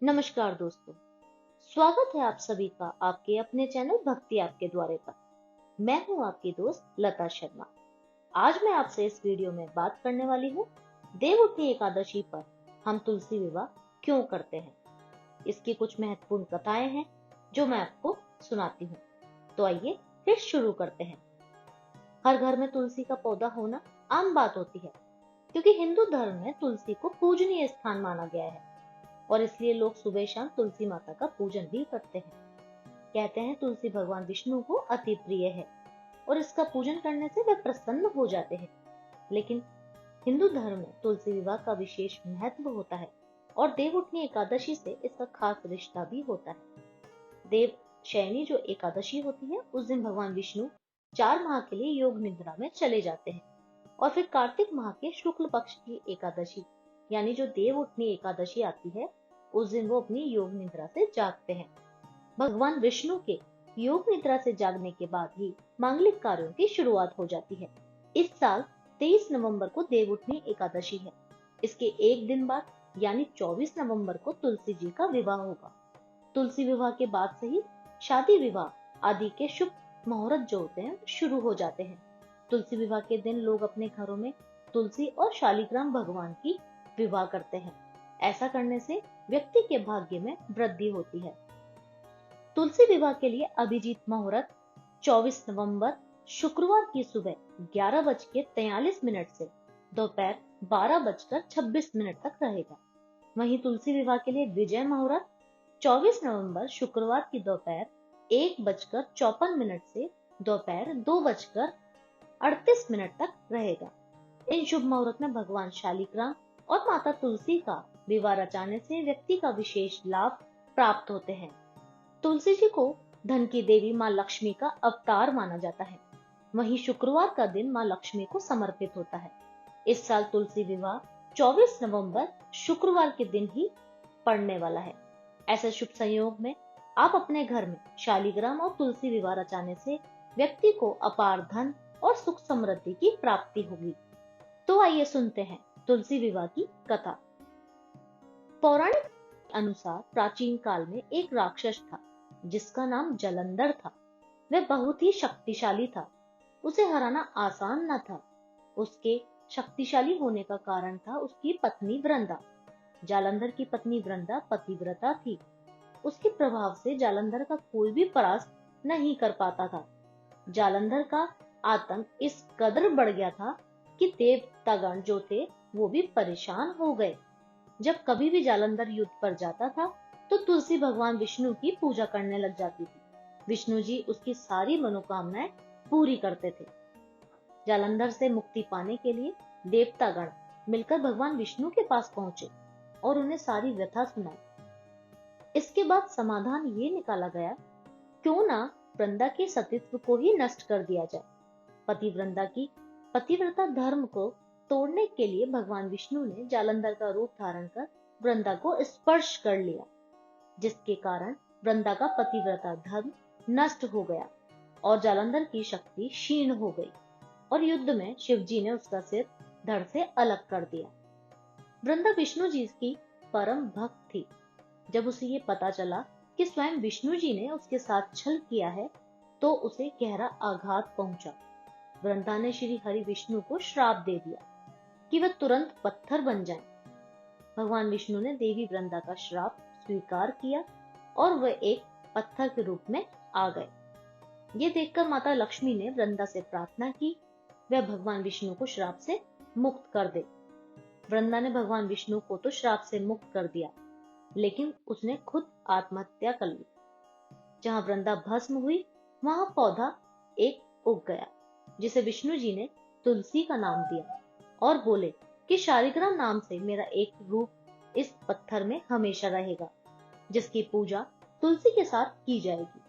नमस्कार दोस्तों, स्वागत है आप सभी का आपके अपने चैनल भक्ति आपके द्वारे पर। मैं हूं आपकी दोस्त लता शर्मा। आज मैं आपसे इस वीडियो में बात करने वाली हूं देवउठनी एकादशी पर हम तुलसी विवाह क्यों करते हैं। इसकी कुछ महत्वपूर्ण कथाएं हैं जो मैं आपको सुनाती हूँ। तो आइए फिर शुरू करते हैं। हर घर में तुलसी का पौधा होना आम बात होती है, क्योंकि हिंदू धर्म में तुलसी को पूजनीय स्थान माना गया है और इसलिए लोग सुबह शाम तुलसी माता का पूजन भी करते हैं। कहते हैं तुलसी भगवान विष्णु को अति प्रिय है और इसका पूजन करने से वे प्रसन्न हो जाते हैं। लेकिन हिंदू धर्म में तुलसी विवाह का विशेष महत्व होता है और देवउठनी एकादशी से इसका खास रिश्ता भी होता है। देव शयनी जो एकादशी होती है, उस दिन भगवान विष्णु 4 माह के लिए योग निद्रा में चले जाते हैं और फिर कार्तिक माह के शुक्ल पक्ष की एकादशी यानी जो देवउठनी एकादशी आती है, उस दिन वो अपनी योग निद्रा से जागते हैं। भगवान विष्णु के योग निद्रा से जागने के बाद ही मांगलिक कार्यों की शुरुआत हो जाती है। इस साल 23 नवंबर को देवउठनी एकादशी है। इसके एक दिन बाद यानी 24 नवंबर को तुलसी जी का विवाह होगा। तुलसी विवाह के बाद से ही शादी विवाह आदि के शुभ मुहूर्त जो होते हैं शुरू हो जाते हैं। तुलसी विवाह के दिन लोग अपने घरों में तुलसी और शालिग्राम भगवान की विवाह करते हैं। ऐसा करने से व्यक्ति के भाग्य में वृद्धि होती है। तुलसी विवाह के लिए अभिजीत मुहूर्त 24 नवंबर शुक्रवार की सुबह 11:43 से दोपहर 12:26 तक रहेगा। वहीं तुलसी विवाह के लिए विजय मुहूर्त 24 नवंबर शुक्रवार की दोपहर 1:54 से दोपहर 2:38 तक रहेगा। इन शुभ मुहूर्त में भगवान शालिग्राम और माता तुलसी का विवाह रचाने से व्यक्ति का विशेष लाभ प्राप्त होते हैं। तुलसी जी को धन की देवी माँ लक्ष्मी का अवतार माना जाता है। वहीं शुक्रवार का दिन माँ लक्ष्मी को समर्पित होता है। इस साल तुलसी विवाह 24 नवंबर शुक्रवार के दिन ही पड़ने वाला है। ऐसे शुभ संयोग में आप अपने घर में शालिग्राम और तुलसी विवाह रचाने से व्यक्ति को अपार धन और सुख समृद्धि की प्राप्ति होगी। तो आइए सुनते हैं तुलसी विवाह की कथा। पौराणिक अनुसार प्राचीन काल में एक राक्षस था जिसका नाम जालंधर था। वह बहुत ही शक्तिशाली था। उसे हराना आसान न था। उसके शक्तिशाली होने का कारण था उसकी पत्नी वृंदा। जालंधर की पत्नी वृंदा पतिव्रता थी। उसके प्रभाव से जालंधर का कोई भी परास्त नहीं कर पाता था। जालंधर का आतंक इस कदर बढ़ गया था कि देवतागण जो थे वो भी परेशान हो गए। जब कभी भी जालंधर युद्ध पर जाता था तो तुलसी भगवान विष्णु की पूजा करने लग जाती थी। विष्णु जी उसकी सारी मनोकामनाएं पूरी करते थे। जालंधर से मुक्ति पाने के लिए देवतागण मिलकर भगवान विष्णु के पास पहुंचे और उन्हें सारी व्यथा सुनाई। इसके बाद समाधान ये निकाला गया, क्यों ना वृंदा के सतीत्व को ही नष्ट कर दिया जाए। पतिव्रता की पतिव्रता धर्म को तोड़ने के लिए भगवान विष्णु ने जालंधर का रूप धारण कर वृंदा को स्पर्श कर लिया, जिसके कारण वृंदा का पतिव्रता धर्म नष्ट हो गया और जालंधर की शक्ति क्षीण हो गई और युद्ध में शिव जी ने उसका सिर धड़ से अलग कर दिया। वृंदा विष्णु जी की परम भक्त थी। जब उसे ये पता चला कि स्वयं विष्णु जी ने उसके साथ छल किया है तो उसे गहरा आघात पहुंचा। वृंदा ने श्री हरि विष्णु को श्राप दे दिया कि वह तुरंत पत्थर बन जाएं। भगवान विष्णु ने देवी वृंदा का श्राप स्वीकार किया और वह एक पत्थर के रूप में आ गए। ये देखकर माता लक्ष्मी ने वृंदा से प्रार्थना की वह भगवान विष्णु को श्राप से मुक्त कर दे। वृंदा ने भगवान विष्णु को तो श्राप से मुक्त कर दिया, लेकिन उसने खुद आत्महत्या कर ली। जहां वृंदा भस्म हुई वहां पौधा एक उग गया, जिसे विष्णु जी ने तुलसी का नाम दिया और बोले कि शालिग्राम नाम से मेरा एक रूप इस पत्थर में हमेशा रहेगा, जिसकी पूजा तुलसी के साथ की जाएगी।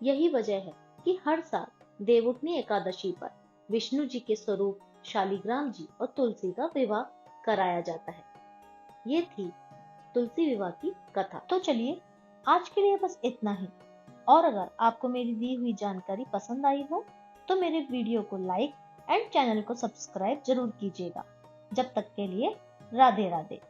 यही वजह है कि हर साल देवउठनी एकादशी पर विष्णु जी के स्वरूप शालिग्राम जी और तुलसी का विवाह कराया जाता है। ये थी तुलसी विवाह की कथा। तो चलिए आज के लिए बस इतना ही। और अगर आपको मेरी दी हुई जानकारी पसंद आई हो तो मेरे वीडियो को लाइक एंड चैनल को सब्सक्राइब जरूर कीजिएगा। जब तक के लिए राधे राधे।